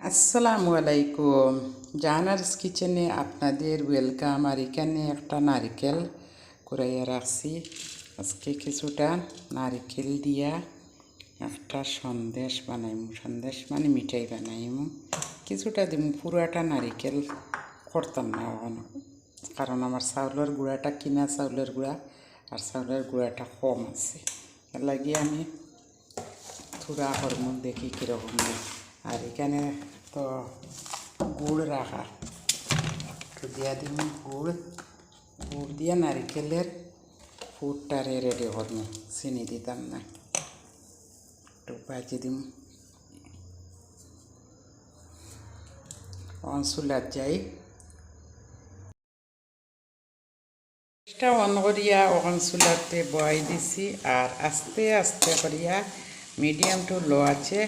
আসসালামু আলাইকুম। জাহানারস কিচেনে আপনাদের ওয়েলকাম। আর এখানে একটা নারকেল কুড়াইয়া রাখছি। আজকে কিছুটা নারকেল দিয়া একটা সন্দেশ বানাইমু। সন্দেশ মানে মিঠাই বানাইমু। কিছুটা দিম, পুরাটা নারকেল করতাম না এখন, কারণ আমার চাউলের গুঁড়াটা কিনা চাউলের গুঁড়া, আর চাউলের গুঁড়াটা কম আছে। এর লাগিয়ে আমি থোড়া করমু, দেখি কীরকম। আর এখানে তো গুড় রাখা, একটু দিয়া দিম গুড় দিয়া নারিকেলের পুরটারে রেডি করমু। চিনি দিতাম না, একটু ভাজি দিম। চুলাত যাই অন করিয়া ওখান চুলাতে বয়াই দিছি। আর আস্তে আস্তে করিয়া মিডিয়াম টু লো আছে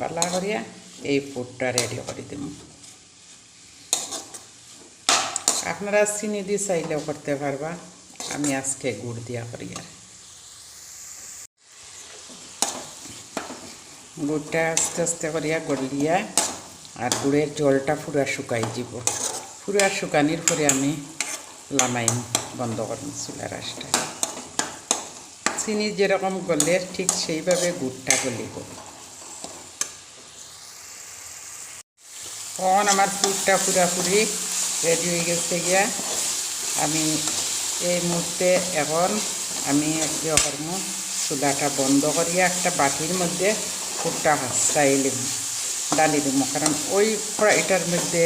বালা করিয়া এই পুরটা রেডি করে দিব। আপনারা চিনি দিয়ে চাইলেও করতে পারবা, আমি আজকে গুড় দিয়া করি। আর গুড়টা আস্তে আস্তে করিয়া গলিয়া আর গুড়ের জলটা পুরা শুকাই যাব। পুরা শুকানির পরে আমি লামাইম, বন্ধ করম চুলার আঁচটা। চিনি যেরকম গলে ঠিক সেইভাবে গুড়টা গলিব। এখন আমার পুরটা পুরাপুরি রেডি হয়ে গেছে গিয়া। আমি এই মুহূর্তে এখন আমি ইয়ে করবো, চুলাটা বন্ধ করিয়া একটা বাটির মধ্যে পুরটা হাসাইলিম, ডালি দিব। কারণ ওই এটার মধ্যে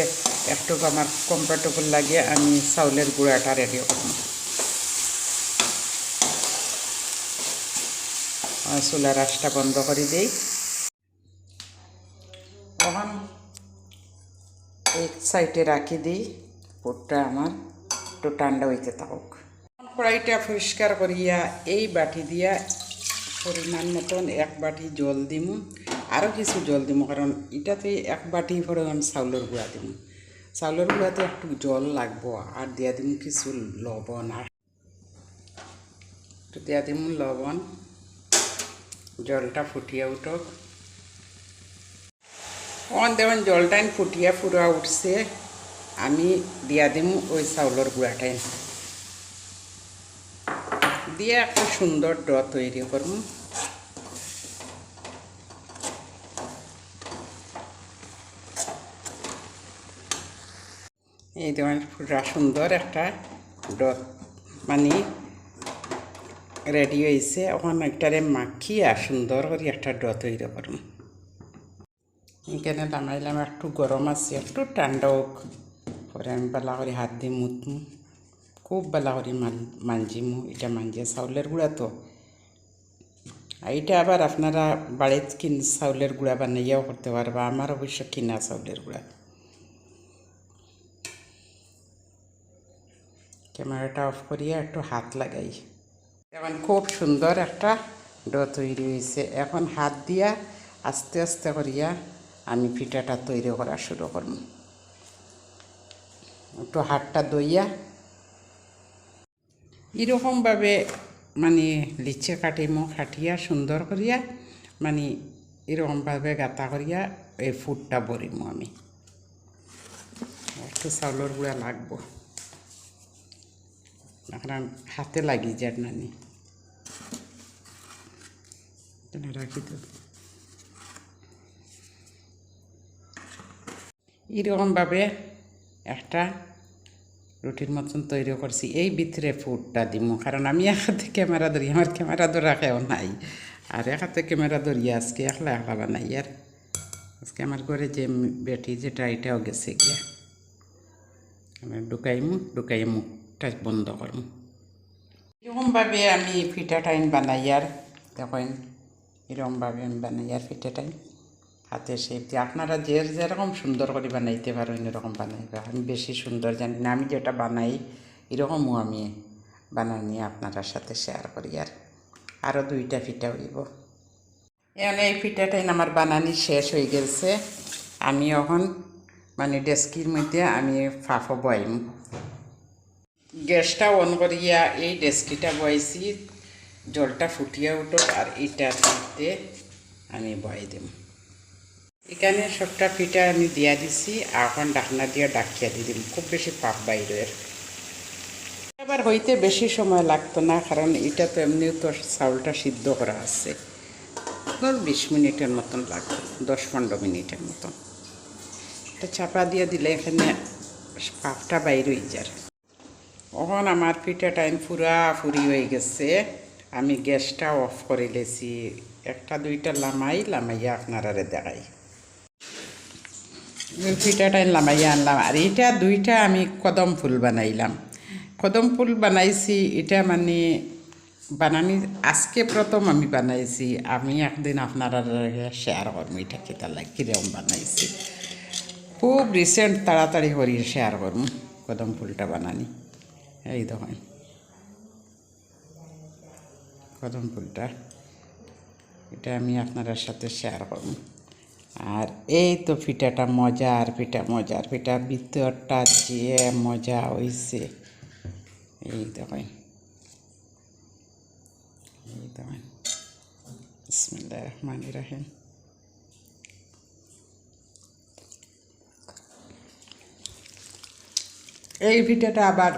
একটু আমার কমফর্টেবল লাগে। আমি চাউলের গুঁড়াটা রেডি করব। চুলার আঁচটা বন্ধ করে দিই। এখন এক সাইডে রাখি দিই, পুরটা আমার একটু ঠান্ডা হইতে থাকুক। কড়াইটা পরিষ্কার করিয়া এই বাটি দিয়া পরিমাণ মতন এক বাটি জল দিম। আরও কিছু জল দিব, কারণ এটাতে এক বাটি পরিমাণ চাউলের গুঁড়া দিব। চাউলের গুঁড়াতে একটু জল লাগবো। আর দিয়া দিম কিছু লবণ, আর একটু দিয়া দিম লবণ। জলটা ফুটিয়ে উঠক। দেখুন জলটাই ফুটিয়া ফুরা উঠছে। আমি দিয়া দিম ওই চাউলের গুঁড়াটাই দিয়ে একটা সুন্দর ড তৈরি করব। এই দেখুন পুরা সুন্দর একটা ড মানে রেডি হয়েছে। এখন একটারে মাখিয়া সুন্দর করে একটা ড তৈরি করব। এখানে নামাইলাম, একটু গরম আছে, একটু ঠান্ডা হোক পরে আমি বেলা করে হাত দিয়ে মুতমু। খুব বেলা করে মানজিমু। এটা মানজিয়া চাউলের গুঁড়া তো। এইটা আবার আপনারা বাড়িতে চাউলের গুঁড়া বানাইয়াও করতে পারবা। আমার অবশ্য কিনা চাউলের গুঁড়া। ক্যামেরাটা অফ করিয়া একটু হাত লাগাই। এখন খুব সুন্দর একটা ড তৈরি হয়েছে। এখন হাত দিয়া আস্তে আস্তে করিয়া আমি পিঠাটা তৈরি করা শুরু করব। একটু হাতটা দইয়া এরকমভাবে মানে লিচে কাটিমো, কাটিয়া সুন্দর করিয়া মানে এরকমভাবে গাঁথা করিয়া এই ফুটটা ভরিমো। আমি একটু চাউলের গুঁড়া লাগবো, কারণ হাতে লাগি যার নানি রাখি তো। এরকমভাবে একটা রুটির মতন তৈরি করছি। এই ভিতরে ফুটটা দিব, কারণ আমি এক হাতে ক্যামেরা ধরি, আমার ক্যামেরা ধরা কেউ নাই। আর এক হাতে ক্যামেরা ধরি আজকে একলা একলা বানাই। আর আজকে আমার ঘরে যে বেটি যেটা এটাও গেছে গিয়া। আমি ঢুকাই মুখটা বন্ধ করম। এরকমভাবে আমি পিঠাটাইন বানাই। আর দেখেন এরকমভাবে আমি বানাই আর পিঠাটাইন হাতে শেপ দিয়ে। আপনারা যেরকম সুন্দর করে বানাইতে পারেন এরকম বানাইবে। আমি বেশি সুন্দর জানি না, আমি যেটা বানাই এরকমও আমি বানানি আপনার সাথে শেয়ার করি। আর আরও দুইটা পিঠা হইব। এখানে এই পিঠাটাই আমার বানানি শেষ হয়ে গেছে। আমি এখন মানে ডেস্কির মধ্যে আমি ফাফো বয়াইম। গ্যাসটা অন করিয়া এই ডেস্কিটা বয়াইছি, জলটা ফুটিয়া উঠক। আর এইটার মধ্যে আমি বয়াই দিম। এখানে সবটা পিঠা আমি দিয়া দিছি, এখন ডাকনা দিয়ে ডাকিয়া দিয়ে দিম, খুব বেশি পাক বাইরের। আবার হইতে বেশি সময় লাগতো না, কারণ এটা তো এমনিও তো চাউলটা সিদ্ধ করা আছে। 20 মিনিটের মতন লাগবে, 10-15 মিনিটের মতন। এটা চাপা দিয়ে দিলে এখানে পাকটা বাইর হয়ে যায়। এখন আমার পিঠা টাইম ফুরি হয়ে গেছে, আমি গ্যাসটা অফ করে লেছি। একটা দুইটা লামাইয়া আপনারা দেখাই। পিঠাটাই লামাইয়া আনলাম, আর এটা দুইটা আমি কদম ফুল বানাইলাম। কদম ফুল বানাইছি, এটা মানে বানানি আজকে প্রথম আমি বানাইছি। আমি একদিন আপনারা শেয়ার করবো এটা খেতে লাগে কীরকম বানাইছি। খুব রিসেন্ট তাড়াতাড়ি করি শেয়ার করবো কদম ফুলটা বানানি। এই দেখেন কদম ফুলটা, এটা আমি আপনার সাথে শেয়ার করব। আর এই তো পিঠাটা মজার পিঠা ভিতরটা যে মজা হয়েছে। এই দেখেন বিসমিল্লাহির রহমানির রহিম। এই পিঠাটা আবার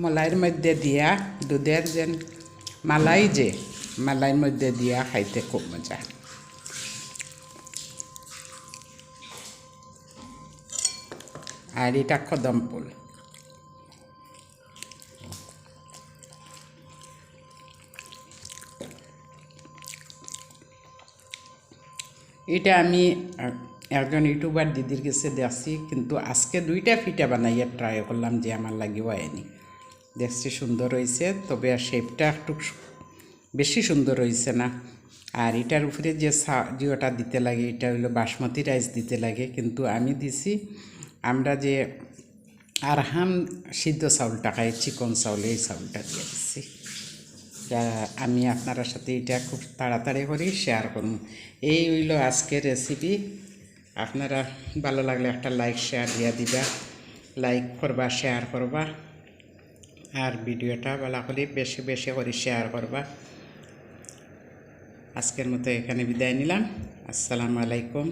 মলাইয়ের মধ্যে দিয়া, দুধের যে মালাইয়ের মধ্যে দিয়া খাইতে খুব মজা। আর এটা কদম ফুল। এটা আমি একজন ইউটিউবার দিদির কাছে দেখছি, কিন্তু আজকে দুইটা পিঠা বানাইয়া ট্রাই করলাম, যে আমার লাগিও হয়নি। দেখছি সুন্দর হয়েছে, তবে শেপটা একটু বেশি সুন্দর হয়েছে না। আর এটার উপরে যে জিওটা দিতে লাগে, এটা হলো বাসমতি রাইস দিতে লাগে, কিন্তু আমি দিছি আমরা যে আরহাম সিদ্ধ চাউলটা খাই, চিকন চাউল, এই চাউলটা দিয়ে দিচ্ছি। আমি আপনার সাথে এটা খুব তাড়াতাড়ি করে শেয়ার করব। এই হইল আজকের রেসিপি। আপনারা ভালো লাগলে একটা লাইক শেয়ার দিয়ে দিবা, লাইক করবা, শেয়ার করবা, আর ভিডিওটা ভালো করে বেশি বেশি করে শেয়ার করবা। আজকের মতো এখানে বিদায় নিলাম। আসসালামু আলাইকুম।